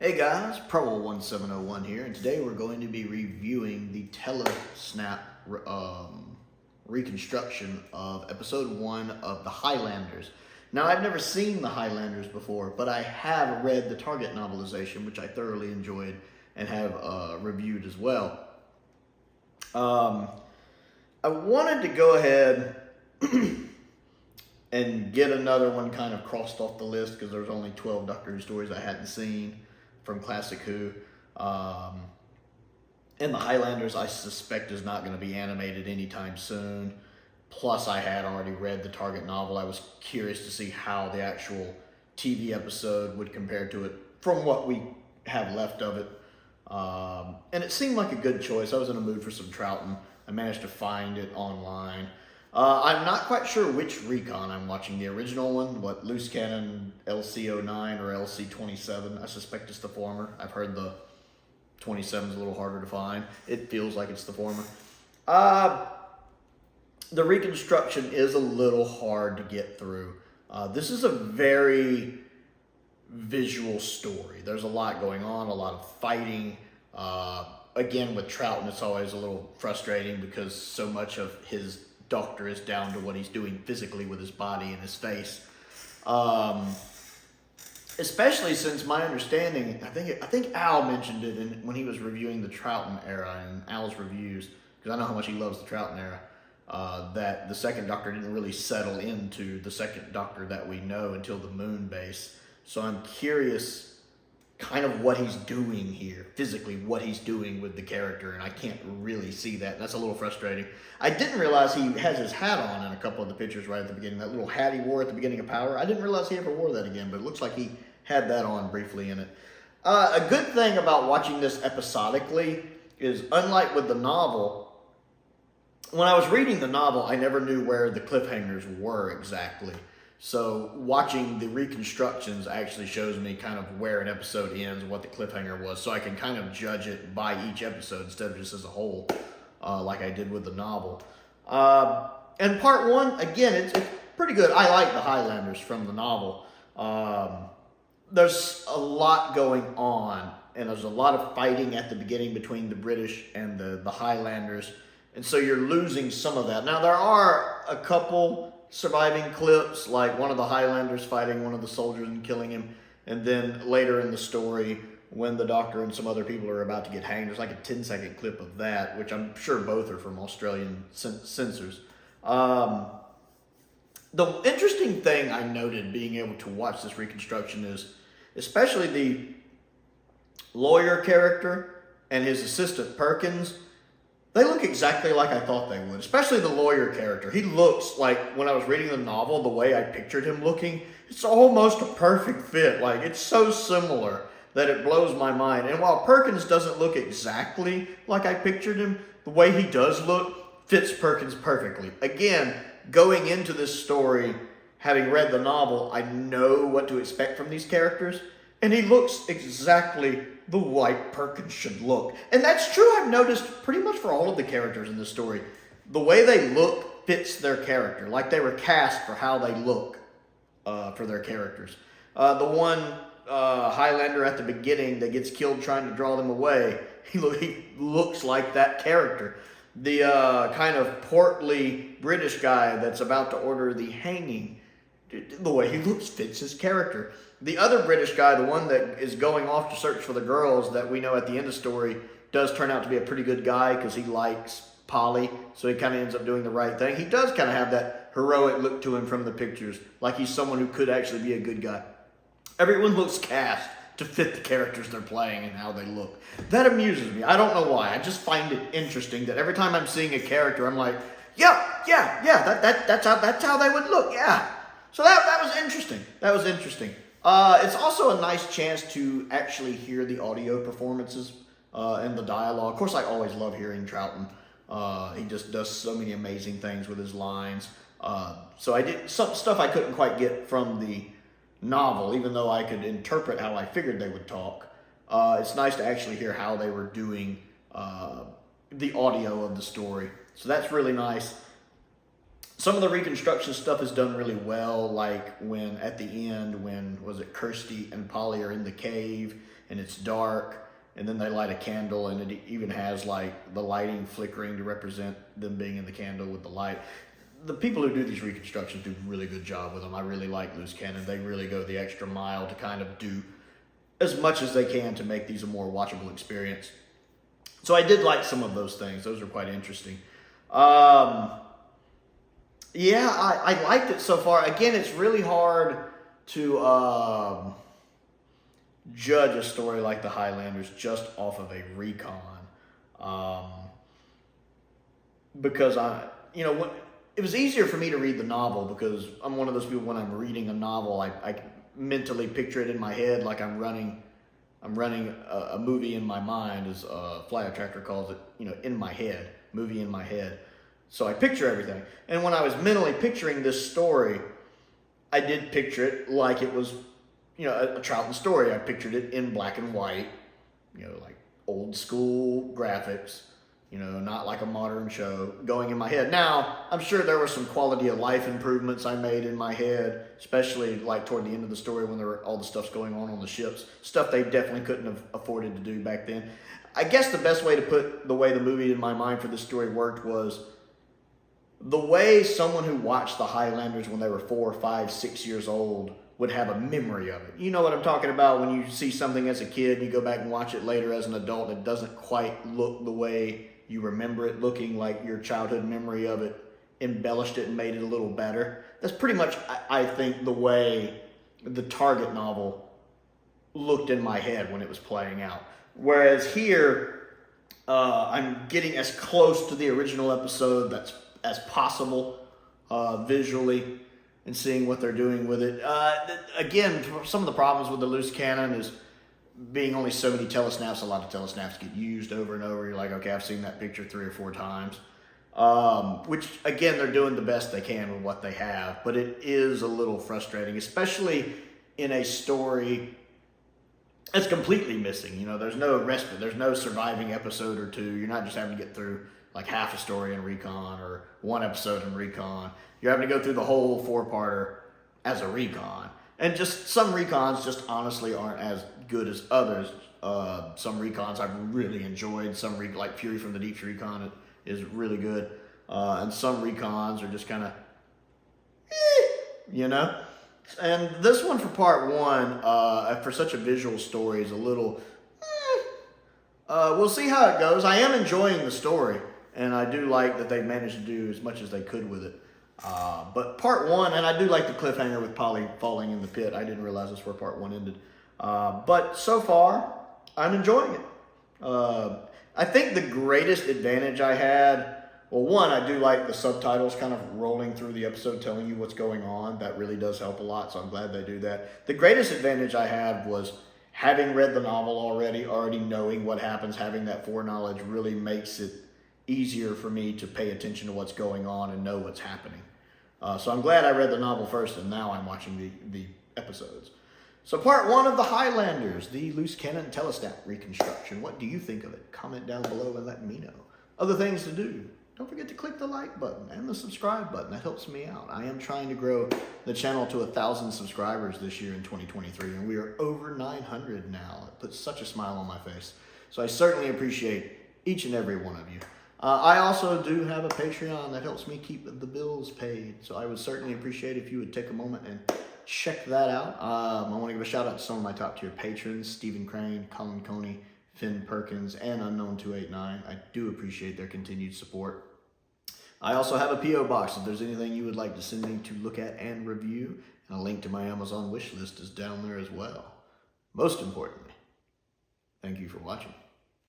Hey guys, Prowl 1701 here, and today we're going to be reviewing the Telesnap reconstruction of episode 1 of the Highlanders. Now, I've never seen the Highlanders before, but I have read the Target novelization, which I thoroughly enjoyed and have reviewed as well. I wanted to go ahead and get another one kind of crossed off the list because there's only 12 Doctor Who stories I hadn't seen from Classic Who. And the Highlanders, I suspect, is not going to be animated anytime soon. Plus, I had already read the Target novel. I was curious to see how the actual TV episode would compare to it from what we have left of it. And it seemed like a good choice. I was in a mood for some Troughton. I managed to find it online. I'm not quite sure which recon I'm watching. The original one, what, Loose Cannon LC09 or LC27. I suspect it's the former. I've heard the 27 is a little harder to find. It feels like it's the former. The reconstruction is a little hard to get through. This is a very visual story. There's a lot going on, a lot of fighting. Again, with Troughton, it's always a little frustrating because so much of his Doctor is down to what he's doing physically with his body and his face. Especially since my understanding, I think Al mentioned it when he was reviewing the Troughton era in Al's reviews, because I know how much he loves the Troughton era, that the second Doctor didn't really settle into the second Doctor that we know until the Moon base. So I'm curious kind of what he's doing here, physically what he's doing with the character, and I can't really see that. That's a little frustrating. I didn't realize he has his hat on in a couple of the pictures right at the beginning, that little hat he wore at the beginning of Power. I didn't realize he ever wore that again, but it looks like he had that on briefly in it. A good thing about watching this episodically is, unlike with the novel, when I was reading the novel, I never knew where the cliffhangers were exactly. So watching the reconstructions actually shows me kind of where an episode ends and what the cliffhanger was, so I can kind of judge it by each episode instead of just as a whole, like I did with the novel. And part 1, again, it's pretty good. I like the Highlanders from the novel. There's a lot going on, and there's a lot of fighting at the beginning between the British and the Highlanders, and so you're losing some of that. Now, there are a couple surviving clips, like one of the Highlanders fighting one of the soldiers and killing him, and then later in the story when the Doctor and some other people are about to get hanged, there's like a 10-second clip of that, which I'm sure both are from Australian censors. The interesting thing I noted being able to watch this reconstruction is especially the lawyer character and his assistant Perkins. They look exactly like I thought they would, especially the lawyer character. He looks like, when I was reading the novel, the way I pictured him looking, it's almost a perfect fit. Like, it's so similar that it blows my mind. And while Perkins doesn't look exactly like I pictured him, the way he does look fits Perkins perfectly. Again, going into this story, having read the novel, I know what to expect from these characters, and he looks exactly the way Perkins should look. And that's true, I've noticed pretty much for all of the characters in this story. The way they look fits their character, like they were cast for how they look for their characters. The one Highlander at the beginning that gets killed trying to draw them away, he looks like that character. The kind of portly British guy that's about to order the hanging, the way he looks fits his character. The other British guy, the one that is going off to search for the girls that we know at the end of the story, does turn out to be a pretty good guy because he likes Polly, so he kind of ends up doing the right thing. He does kind of have that heroic look to him from the pictures, like he's someone who could actually be a good guy. Everyone looks cast to fit the characters they're playing and how they look. That amuses me. I don't know why. I just find it interesting that every time I'm seeing a character, I'm like, that's how they would look, yeah. So that was interesting. That was interesting. It's also a nice chance to actually hear the audio performances and the dialogue. Of course, I always love hearing Troughton. He just does so many amazing things with his lines. So I did some stuff I couldn't quite get from the novel, even though I could interpret how I figured they would talk. It's nice to actually hear how they were doing the audio of the story. So that's really nice. Some of the reconstruction stuff is done really well, like when at the end, when was it Kirsty and Polly are in the cave and it's dark, and then they light a candle, and it even has like the lighting flickering to represent them being in the candle with the light. The people who do these reconstructions do a really good job with them. I really like Loose Cannon. They really go the extra mile to kind of do as much as they can to make these a more watchable experience. So I did like some of those things. Those are quite interesting. Yeah, I liked it so far. Again, it's really hard to judge a story like the Highlanders just off of a recon. Because it was easier for me to read the novel because I'm one of those people, when I'm reading a novel, I mentally picture it in my head like I'm running a movie in my mind, as Fly Attractor calls it, in my head, movie in my head. So I picture everything. And when I was mentally picturing this story, I did picture it like it was, a Troughton story. I pictured it in black and white, like old school graphics, not like a modern show going in my head. Now, I'm sure there were some quality of life improvements I made in my head, especially like toward the end of the story when there were all the stuff's going on the ships, stuff they definitely couldn't have afforded to do back then. I guess the best way to put the way the movie in my mind for this story worked was the way someone who watched the Highlanders when they were 4, 5, 6 years old would have a memory of it. You know what I'm talking about when you see something as a kid and you go back and watch it later as an adult, it doesn't quite look the way you remember it looking, like your childhood memory of it embellished it and made it a little better. That's pretty much, I think, the way the Target novel looked in my head when it was playing out. Whereas here, I'm getting as close to the original episode as possible visually, and seeing what they're doing with it. Again, some of the problems with the Loose Cannon is being only so many telesnaps. A lot of telesnaps get used over and over. You're like, okay, I've seen that picture 3 or 4 times. Which, again, they're doing the best they can with what they have. But it is a little frustrating, especially in a story that's completely missing. There's no respite. There's no surviving episode or two. You're not just having to get through like half a story in Recon or one episode in Recon. You're having to go through the whole 4-parter as a Recon. And just some Recons just honestly aren't as good as others. Some Recons I've really enjoyed. Some like Fury from the Deep Recon is really good. And some Recons are just kind of, And this one for part 1, for such a visual story, is a little, we'll see how it goes. I am enjoying the story, and I do like that they managed to do as much as they could with it. But part 1, and I do like the cliffhanger with Polly falling in the pit. I didn't realize that's where part 1 ended. But so far, I'm enjoying it. I think the greatest advantage I had, well, one, I do like the subtitles kind of rolling through the episode, telling you what's going on. That really does help a lot, so I'm glad they do that. The greatest advantage I had was having read the novel already knowing what happens, having that foreknowledge really makes it easier for me to pay attention to what's going on and know what's happening. So I'm glad I read the novel first, and now I'm watching the episodes. So part 1 of the Highlanders, the Loose Cannon Telesnap Reconstruction. What do you think of it? Comment down below and let me know. Other things to do. Don't forget to click the like button and the subscribe button. That helps me out. I am trying to grow the channel to 1,000 subscribers this year in 2023, and we are over 900 now. It puts such a smile on my face. So I certainly appreciate each and every one of you. I also do have a Patreon that helps me keep the bills paid. So I would certainly appreciate if you would take a moment and check that out. I want to give a shout out to some of my top tier patrons: Stephen Crane, Colin Coney, Finn Perkins, and Unknown289. I do appreciate their continued support. I also have a P.O. box if there's anything you would like to send me to look at and review. And a link to my Amazon wish list is down there as well. Most importantly, thank you for watching.